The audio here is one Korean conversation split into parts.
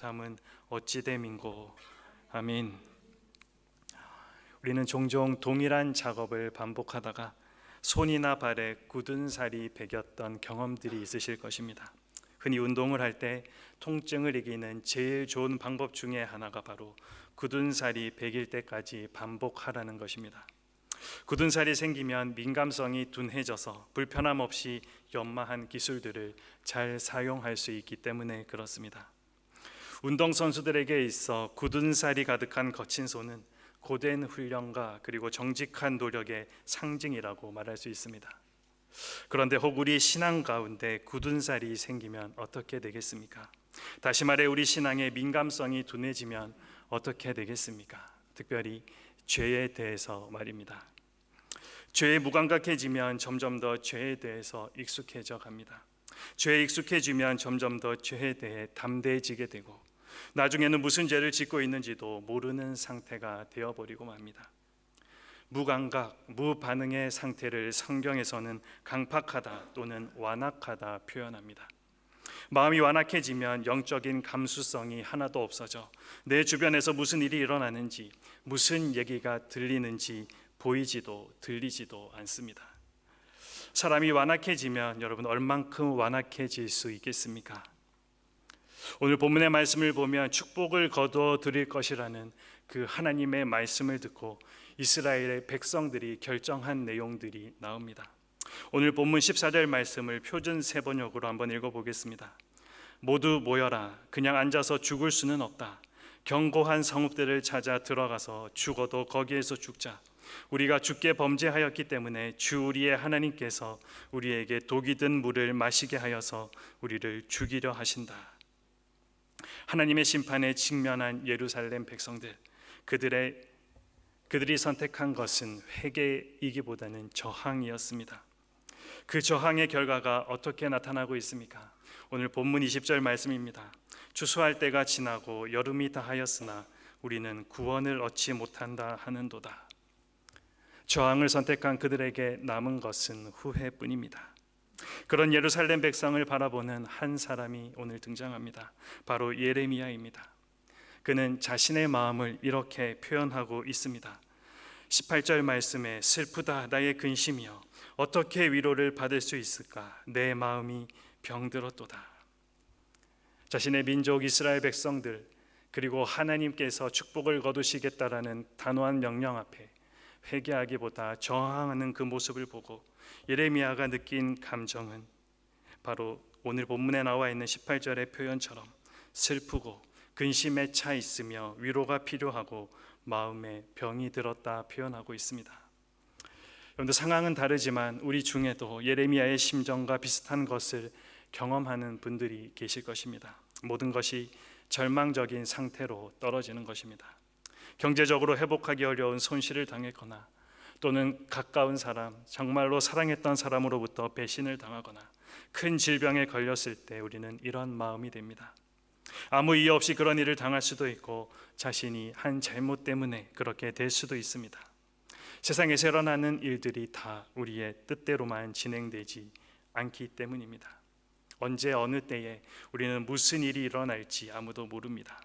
담은 어찌 됨인고. 아멘. 우리는 종종 동일한 작업을 반복하다가 손이나 발에 굳은 살이 배겼던 경험들이 있으실 것입니다. 흔히 운동을 할 때 통증을 이기는 제일 좋은 방법 중에 하나가 바로 굳은 살이 배길 때까지 반복하라는 것입니다. 굳은 살이 생기면 민감성이 둔해져서 불편함 없이 연마한 기술들을 잘 사용할 수 있기 때문에 그렇습니다. 운동선수들에게 있어 굳은 살이 가득한 거친 손은 고된 훈련과 그리고 정직한 노력의 상징이라고 말할 수 있습니다. 그런데 혹 우리 신앙 가운데 굳은 살이 생기면 어떻게 되겠습니까? 다시 말해 우리 신앙의 민감성이 둔해지면 어떻게 되겠습니까? 특별히 죄에 대해서 말입니다. 죄에 무감각해지면 점점 더 죄에 대해서 익숙해져 갑니다. 죄에 익숙해지면 점점 더 죄에 대해 담대해지게 되고 나중에는 무슨 죄를 짓고 있는지도 모르는 상태가 되어버리고 맙니다. 무감각, 무반응의 상태를 성경에서는 강팍하다 또는 완악하다 표현합니다. 마음이 완악해지면 영적인 감수성이 하나도 없어져 내 주변에서 무슨 일이 일어나는지, 무슨 얘기가 들리는지 보이지도 들리지도 않습니다. 사람이 완악해지면 여러분 얼만큼 완악해질 수 있겠습니까? 오늘 본문의 말씀을 보면 축복을 거둬 드릴 것이라는 그 하나님의 말씀을 듣고 이스라엘의 백성들이 결정한 내용들이 나옵니다. 오늘 본문 14절 말씀을 표준 세번역으로 한번 읽어보겠습니다. 모두 모여라. 그냥 앉아서 죽을 수는 없다. 견고한 성읍들을 찾아 들어가서 죽어도 거기에서 죽자. 우리가 주께 범죄하였기 때문에 주 우리의 하나님께서 우리에게 독이 든 물을 마시게 하여서 우리를 죽이려 하신다. 하나님의 심판에 직면한 예루살렘 백성들, 그들이 선택한 것은 회개이기보다는 저항이었습니다. 그 저항의 결과가 어떻게 나타나고 있습니까? 오늘 본문 20절 말씀입니다. 추수할 때가 지나고 여름이 다하였으나 우리는 구원을 얻지 못한다 하는도다. 저항을 선택한 그들에게 남은 것은 후회뿐입니다. 그런 예루살렘 백성을 바라보는 한 사람이 오늘 등장합니다. 바로 예레미야입니다. 그는 자신의 마음을 이렇게 표현하고 있습니다. 18절 말씀에 슬프다 나의 근심이여 어떻게 위로를 받을 수 있을까 내 마음이 병들었도다. 자신의 민족 이스라엘 백성들 그리고 하나님께서 축복을 거두시겠다라는 단호한 명령 앞에 회개하기보다 저항하는 그 모습을 보고 예레미야가 느낀 감정은 바로 오늘 본문에 나와 있는 18절의 표현처럼 슬프고 근심에 차 있으며 위로가 필요하고 마음에 병이 들었다 표현하고 있습니다. 여러분들 상황은 다르지만 우리 중에도 예레미야의 심정과 비슷한 것을 경험하는 분들이 계실 것입니다. 모든 것이 절망적인 상태로 떨어지는 것입니다. 경제적으로 회복하기 어려운 손실을 당했거나 또는 가까운 사람, 정말로 사랑했던 사람으로부터 배신을 당하거나 큰 질병에 걸렸을 때 우리는 이런 마음이 됩니다. 아무 이유 없이 그런 일을 당할 수도 있고 자신이 한 잘못 때문에 그렇게 될 수도 있습니다. 세상에서 일어나는 일들이 다 우리의 뜻대로만 진행되지 않기 때문입니다. 언제 어느 때에 우리는 무슨 일이 일어날지 아무도 모릅니다.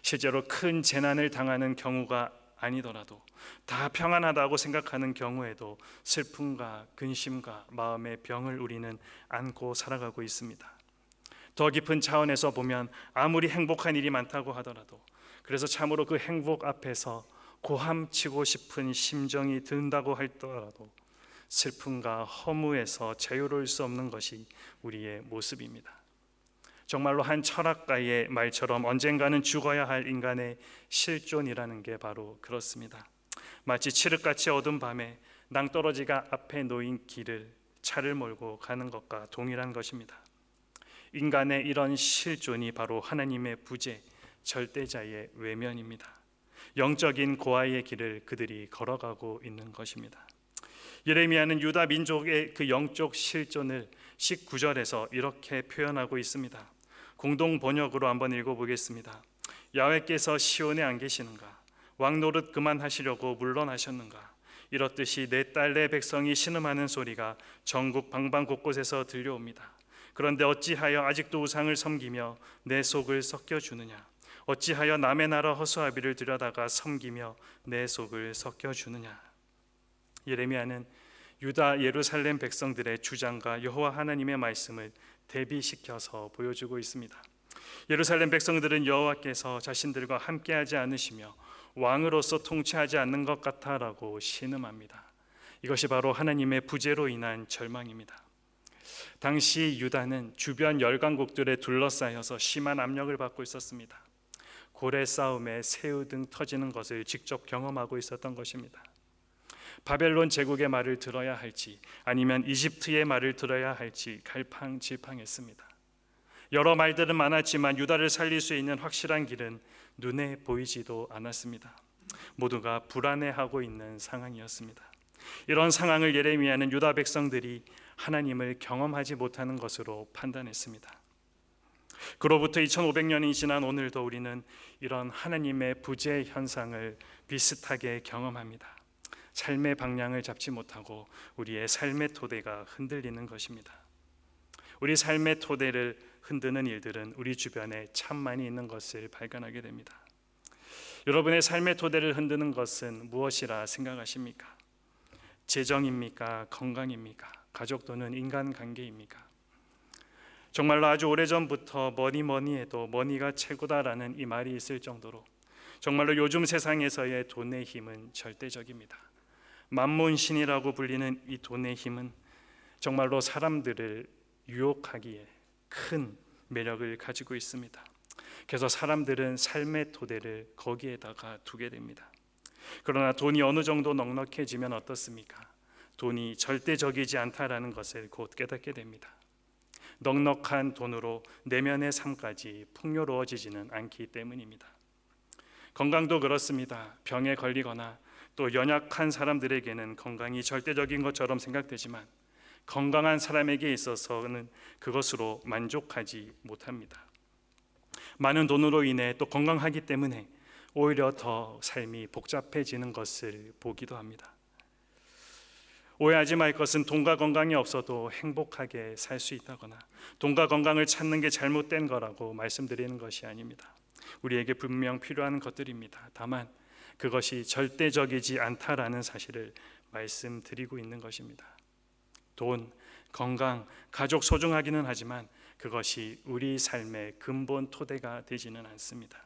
실제로 큰 재난을 당하는 경우가 아니더라도 다 평안하다고 생각하는 경우에도 슬픔과 근심과 마음의 병을 우리는 안고 살아가고 있습니다. 더 깊은 차원에서 보면 아무리 행복한 일이 많다고 하더라도 그래서 참으로 그 행복 앞에서 고함치고 싶은 심정이 든다고 할더라도 슬픔과 허무에서 자유로울 수 없는 것이 우리의 모습입니다. 정말로 한 철학가의 말처럼 언젠가는 죽어야 할 인간의 실존이라는 게 바로 그렇습니다. 마치 칠흑같이 어두운 밤에 낭떠러지가 앞에 놓인 길을 차를 몰고 가는 것과 동일한 것입니다. 인간의 이런 실존이 바로 하나님의 부재, 절대자의 외면입니다. 영적인 고아의 길을 그들이 걸어가고 있는 것입니다. 예레미야는 유다 민족의 그 영적 실존을 19절에서 이렇게 표현하고 있습니다. 공동 번역으로 한번 읽어보겠습니다. 야훼께서 시온에 안 계시는가? 왕 노릇 그만하시려고 물러나셨는가? 이렇듯이 내 딸 내 백성이 신음하는 소리가 전국 방방 곳곳에서 들려옵니다. 그런데 어찌하여 아직도 우상을 섬기며 내 속을 섞여주느냐? 어찌하여 남의 나라 허수아비를 들여다가 섬기며 내 속을 섞여주느냐? 예레미야는 유다 예루살렘 백성들의 주장과 여호와 하나님의 말씀을 대비시켜서 보여주고 있습니다. 예루살렘 백성들은 여호와께서 자신들과 함께하지 않으시며 왕으로서 통치하지 않는 것 같아라고 신음합니다. 이것이 바로 하나님의 부재로 인한 절망입니다. 당시 유다는 주변 열강국들에 둘러싸여서 심한 압력을 받고 있었습니다. 고래 싸움에 새우 등 터지는 것을 직접 경험하고 있었던 것입니다. 바벨론 제국의 말을 들어야 할지 아니면 이집트의 말을 들어야 할지 갈팡질팡했습니다. 여러 말들은 많았지만 유다를 살릴 수 있는 확실한 길은 눈에 보이지도 않았습니다. 모두가 불안해하고 있는 상황이었습니다. 이런 상황을 예레미야는 유다 백성들이 하나님을 경험하지 못하는 것으로 판단했습니다. 그로부터 2500년이 지난 오늘도 우리는 이런 하나님의 부재 현상을 비슷하게 경험합니다. 삶의 방향을 잡지 못하고 우리의 삶의 토대가 흔들리는 것입니다. 우리 삶의 토대를 흔드는 일들은 우리 주변에 참 많이 있는 것을 발견하게 됩니다. 여러분의 삶의 토대를 흔드는 것은 무엇이라 생각하십니까? 재정입니까? 건강입니까? 가족 또는 인간관계입니까? 정말로 아주 오래전부터 뭐니 해도 머니가 최고다라는 이 말이 있을 정도로 정말로 요즘 세상에서의 돈의 힘은 절대적입니다. 만문신이라고 불리는 이 돈의 힘은 정말로 사람들을 유혹하기에 큰 매력을 가지고 있습니다. 그래서 사람들은 삶의 토대를 거기에다가 두게 됩니다. 그러나 돈이 어느 정도 넉넉해지면 어떻습니까? 돈이 절대적이지 않다라는 것을 곧 깨닫게 됩니다. 넉넉한 돈으로 내면의 삶까지 풍요로워지지는 않기 때문입니다. 건강도 그렇습니다. 병에 걸리거나 또 연약한 사람들에게는 건강이 절대적인 것처럼 생각되지만 건강한 사람에게 있어서는 그것으로 만족하지 못합니다. 많은 돈으로 인해 또 건강하기 때문에 오히려 더 삶이 복잡해지는 것을 보기도 합니다. 오해하지 말 것은 돈과 건강이 없어도 행복하게 살 수 있다거나 돈과 건강을 찾는 게 잘못된 거라고 말씀드리는 것이 아닙니다. 우리에게 분명 필요한 것들입니다. 다만 그것이 절대적이지 않다라는 사실을 말씀드리고 있는 것입니다. 돈, 건강, 가족 소중하기는 하지만 그것이 우리 삶의 근본 토대가 되지는 않습니다.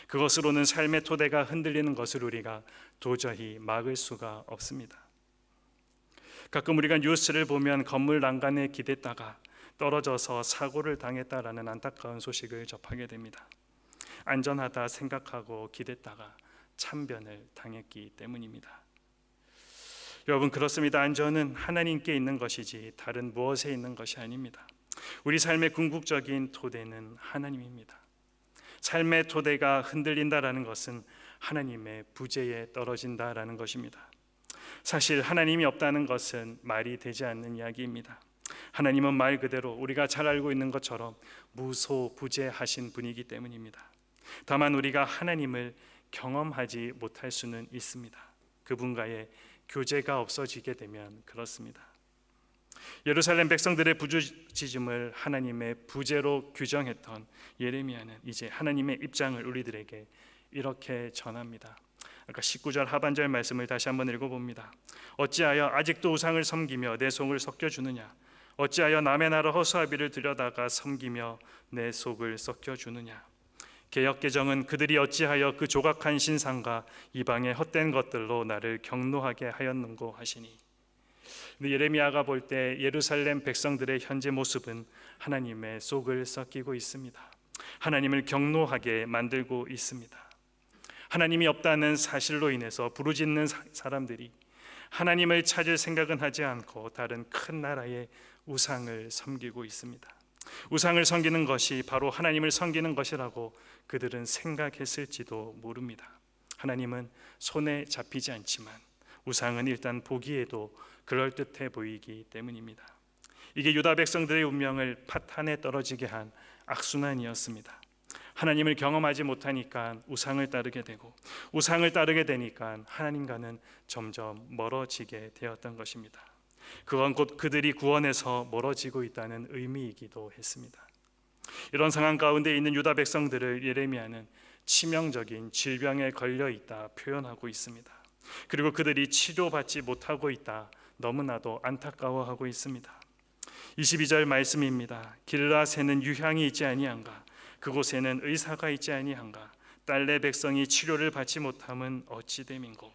그것으로는 삶의 토대가 흔들리는 것을 우리가 도저히 막을 수가 없습니다. 가끔 우리가 뉴스를 보면 건물 난간에 기댔다가 떨어져서 사고를 당했다라는 안타까운 소식을 접하게 됩니다. 안전하다 생각하고 기댔다가 참변을 당했기 때문입니다. 여러분, 그렇습니다. 안전은 하나님께 있는 것이지 다른 무엇에 있는 것이 아닙니다. 우리 삶의 궁극적인 토대는 하나님입니다. 삶의 토대가 흔들린다라는 것은 하나님의 부재에 떨어진다라는 것입니다. 사실 하나님이 없다는 것은 말이 되지 않는 이야기입니다. 하나님은 말 그대로 우리가 잘 알고 있는 것처럼 무소부재하신 분이기 때문입니다. 다만 우리가 하나님을 경험하지 못할 수는 있습니다. 그분과의 교제가 없어지게 되면 그렇습니다. 예루살렘 백성들의 부르짖음을 하나님의 부재로 규정했던 예레미야는 이제 하나님의 입장을 우리들에게 이렇게 전합니다. 아까 19절 하반절 말씀을 다시 한번 읽어봅니다. 어찌하여 아직도 우상을 섬기며 내 속을 섞여주느냐? 어찌하여 남의 나라 허수아비를 들여다가 섬기며 내 속을 섞여주느냐? 개역개정은 그들이 어찌하여 그 조각한 신상과 이방의 헛된 것들로 나를 경노하게 하였는고 하시니. 근데 예레미야가 볼 때 예루살렘 백성들의 현재 모습은 하나님의 속을 섞이고 있습니다. 하나님을 경노하게 만들고 있습니다. 하나님이 없다는 사실로 인해서 부르짖는 사람들이 하나님을 찾을 생각은 하지 않고 다른 큰 나라의 우상을 섬기고 있습니다. 우상을 섬기는 것이 바로 하나님을 섬기는 것이라고 그들은 생각했을지도 모릅니다. 하나님은 손에 잡히지 않지만 우상은 일단 보기에도 그럴듯해 보이기 때문입니다. 이게 유다 백성들의 운명을 파탄에 떨어지게 한 악순환이었습니다. 하나님을 경험하지 못하니까 우상을 따르게 되고 우상을 따르게 되니까 하나님과는 점점 멀어지게 되었던 것입니다. 그건 곧 그들이 구원에서 멀어지고 있다는 의미이기도 했습니다. 이런 상황 가운데 있는 유다 백성들을 예레미야는 치명적인 질병에 걸려 있다 표현하고 있습니다. 그리고 그들이 치료받지 못하고 있다 너무나도 안타까워하고 있습니다. 22절 말씀입니다. 길라새는 유향이 있지 아니한가? 그곳에는 의사가 있지 아니한가? 딸내 백성이 치료를 받지 못함은 어찌 됨인고?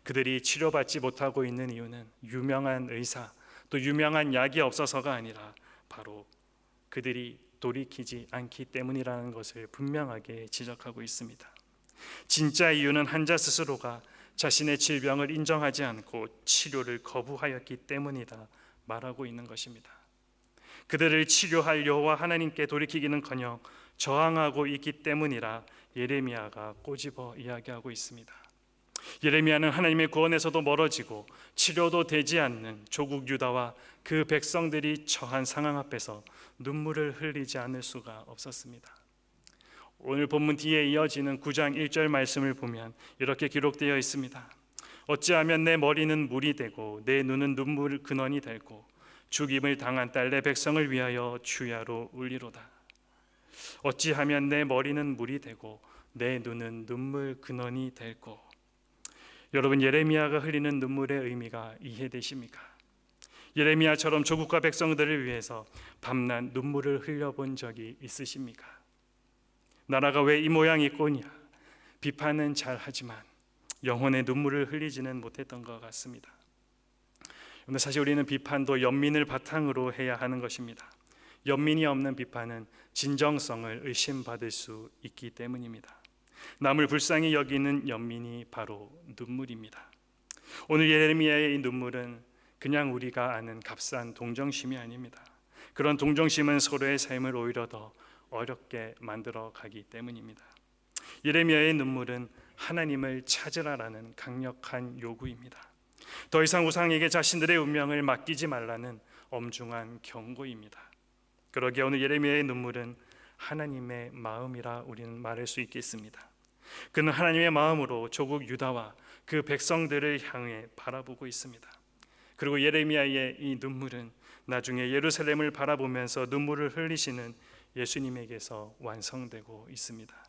그들이 치료받지 못하고 있는 이유는 유명한 의사 또 유명한 약이 없어서가 아니라 바로 그들이 돌이키지 않기 때문이라는 것을 분명하게 지적하고 있습니다. 진짜 이유는 환자 스스로가 자신의 질병을 인정하지 않고 치료를 거부하였기 때문이다 말하고 있는 것입니다. 그들을 치료할 여호와 하나님께 돌이키기는커녕 저항하고 있기 때문이라 예레미야가 꼬집어 이야기하고 있습니다. 예레미야는 하나님의 구원에서도 멀어지고 치료도 되지 않는 조국 유다와 그 백성들이 처한 상황 앞에서 눈물을 흘리지 않을 수가 없었습니다. 오늘 본문 뒤에 이어지는 9장 1절 말씀을 보면 이렇게 기록되어 있습니다. 어찌하면 내 머리는 물이 되고 내 눈은 눈물 근원이 되고 죽임을 당한 딸 내 백성을 위하여 주야로 울리로다. 어찌하면 내 머리는 물이 되고 내 눈은 눈물 근원이 되고. 여러분, 예레미야가 흘리는 눈물의 의미가 이해되십니까? 예레미야처럼 조국과 백성들을 위해서 밤낮 눈물을 흘려본 적이 있으십니까? 나라가 왜 이 모양이꼬냐? 비판은 잘하지만 영혼의 눈물을 흘리지는 못했던 것 같습니다. 그런데 사실 우리는 비판도 연민을 바탕으로 해야 하는 것입니다. 연민이 없는 비판은 진정성을 의심받을 수 있기 때문입니다. 남을 불쌍히 여기는 연민이 바로 눈물입니다. 오늘 예레미야의 이 눈물은 그냥 우리가 아는 값싼 동정심이 아닙니다. 그런 동정심은 서로의 삶을 오히려 더 어렵게 만들어 가기 때문입니다. 예레미야의 눈물은 하나님을 찾으라라는 강력한 요구입니다. 더 이상 우상에게 자신들의 운명을 맡기지 말라는 엄중한 경고입니다. 그러기에 오늘 예레미야의 눈물은 하나님의 마음이라 우리는 말할 수 있겠습니다. 그는 하나님의 마음으로 조국 유다와 그 백성들을 향해 바라보고 있습니다. 그리고 예레미야의 이 눈물은 나중에 예루살렘을 바라보면서 눈물을 흘리시는 예수님에게서 완성되고 있습니다.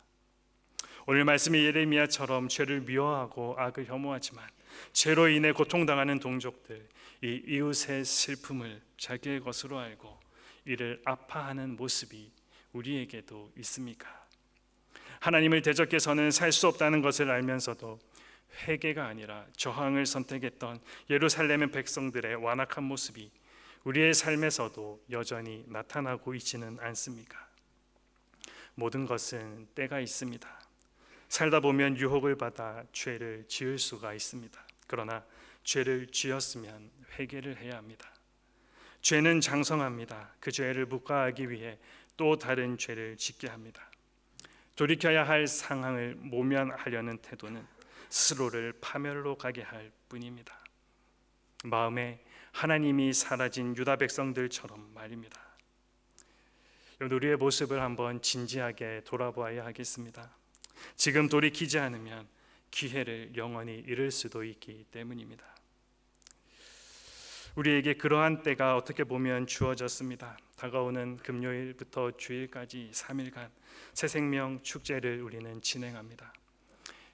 오늘 말씀의 예레미야처럼 죄를 미워하고 악을 혐오하지만 죄로 인해 고통당하는 동족들, 이 이웃의 슬픔을 자기의 것으로 알고 이를 아파하는 모습이 우리에게도 있습니까? 하나님을 대적해서는 살 수 없다는 것을 알면서도 회개가 아니라 저항을 선택했던 예루살렘의 백성들의 완악한 모습이 우리의 삶에서도 여전히 나타나고 있지는 않습니까? 모든 것은 때가 있습니다. 살다 보면 유혹을 받아 죄를 지을 수가 있습니다. 그러나 죄를 지었으면 회개를 해야 합니다. 죄는 장성합니다. 그 죄를 묵과하기 위해 또 다른 죄를 짓게 합니다. 돌이켜야 할 상황을 모면하려는 태도는 스스로를 파멸로 가게 할 뿐입니다. 마음에 하나님이 사라진 유다 백성들처럼 말입니다. 우리의 모습을 한번 진지하게 돌아보아야 하겠습니다. 지금 돌이키지 않으면 기회를 영원히 잃을 수도 있기 때문입니다. 우리에게 그러한 때가 어떻게 보면 주어졌습니다. 다가오는 금요일부터 주일까지 3일간 새생명 축제를 우리는 진행합니다.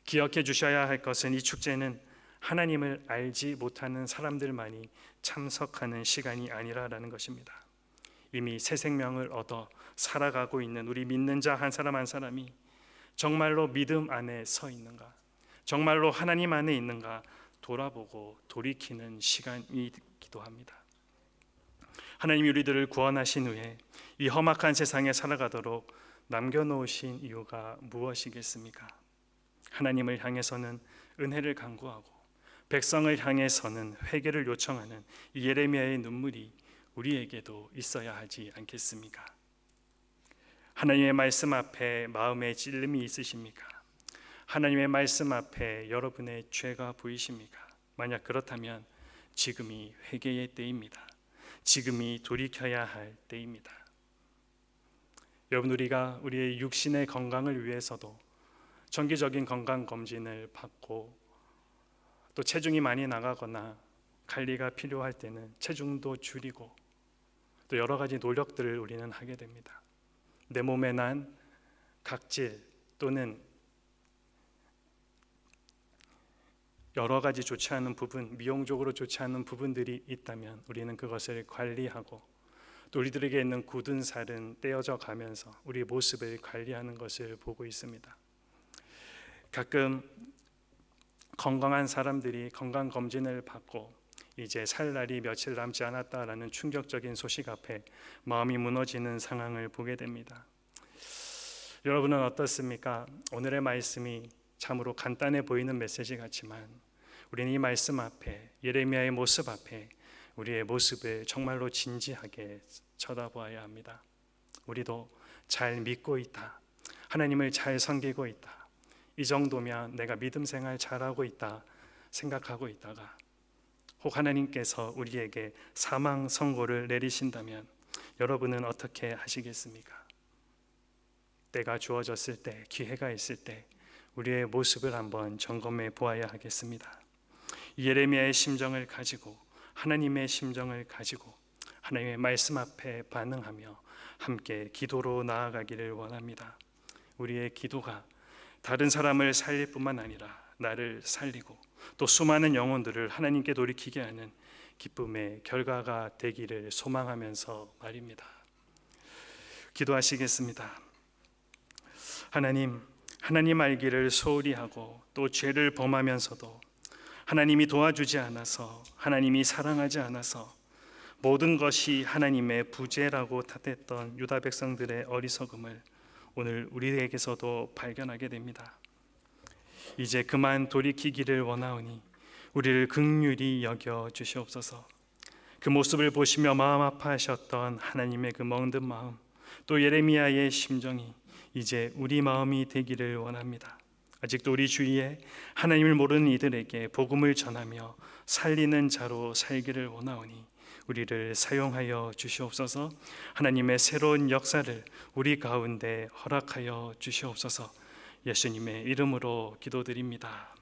기억해 주셔야 할 것은 이 축제는 하나님을 알지 못하는 사람들만이 참석하는 시간이 아니라라는 것입니다. 이미 새 생명을 얻어 살아가고 있는 우리 믿는 자 한 사람 한 사람이 정말로 믿음 안에 서 있는가, 정말로 하나님 안에 있는가 돌아보고 돌이키는 시간이기도 합니다. 하나님이 우리들을 구원하신 후에 이 험악한 세상에 살아가도록 남겨놓으신 이유가 무엇이겠습니까? 하나님을 향해서는 은혜를 간구하고 백성을 향해서는 회개를 요청하는 이 예레미야의 눈물이 우리에게도 있어야 하지 않겠습니까? 하나님의 말씀 앞에 마음에 찔림이 있으십니까? 하나님의 말씀 앞에 여러분의 죄가 보이십니까? 만약 그렇다면 지금이 회개의 때입니다. 지금이 돌이켜야 할 때입니다. 여러분, 우리가 우리의 육신의 건강을 위해서도 정기적인 건강검진을 받고 또 체중이 많이 나가거나 관리가 필요할 때는 체중도 줄이고 또 여러 가지 노력들을 우리는 하게 됩니다. 내 몸에 난 각질 또는 여러 가지 좋지 않은 부분, 미용적으로 좋지 않은 부분들이 있다면 우리는 그것을 관리하고 또 우리들에게 있는 굳은 살은 떼어져 가면서 우리의 모습을 관리하는 것을 보고 있습니다. 가끔 건강한 사람들이 건강검진을 받고 이제 살 날이 며칠 남지 않았다라는 충격적인 소식 앞에 마음이 무너지는 상황을 보게 됩니다. 여러분은 어떻습니까? 오늘의 말씀이 참으로 간단해 보이는 메시지 같지만 우리는 이 말씀 앞에, 예레미야의 모습 앞에 우리의 모습을 정말로 진지하게 쳐다보아야 합니다. 우리도 잘 믿고 있다, 하나님을 잘 섬기고 있다, 이 정도면 내가 믿음 생활 잘하고 있다 생각하고 있다가 혹 하나님께서 우리에게 사망 선고를 내리신다면 여러분은 어떻게 하시겠습니까? 때가 주어졌을 때, 기회가 있을 때 우리의 모습을 한번 점검해 보아야 하겠습니다. 예레미야의 심정을 가지고, 하나님의 심정을 가지고 하나님의 말씀 앞에 반응하며 함께 기도로 나아가기를 원합니다. 우리의 기도가 다른 사람을 살릴 뿐만 아니라 나를 살리고 또 수많은 영혼들을 하나님께 돌이키게 하는 기쁨의 결과가 되기를 소망하면서 말입니다. 기도하시겠습니다. 하나님 알기를 소홀히 하고 또 죄를 범하면서도 하나님이 도와주지 않아서, 하나님이 사랑하지 않아서 모든 것이 하나님의 부재라고 탓했던 유다 백성들의 어리석음을 오늘 우리에게서도 발견하게 됩니다. 이제 그만 돌이키기를 원하오니 우리를 긍휼히 여겨 주시옵소서. 그 모습을 보시며 마음 아파하셨던 하나님의 그 멍든 마음, 또 예레미야의 심정이 이제 우리 마음이 되기를 원합니다. 아직도 우리 주위에 하나님을 모르는 이들에게 복음을 전하며 살리는 자로 살기를 원하오니 우리를 사용하여 주시옵소서. 하나님의 새로운 역사를 우리 가운데 허락하여 주시옵소서. 예수님의 이름으로 기도드립니다.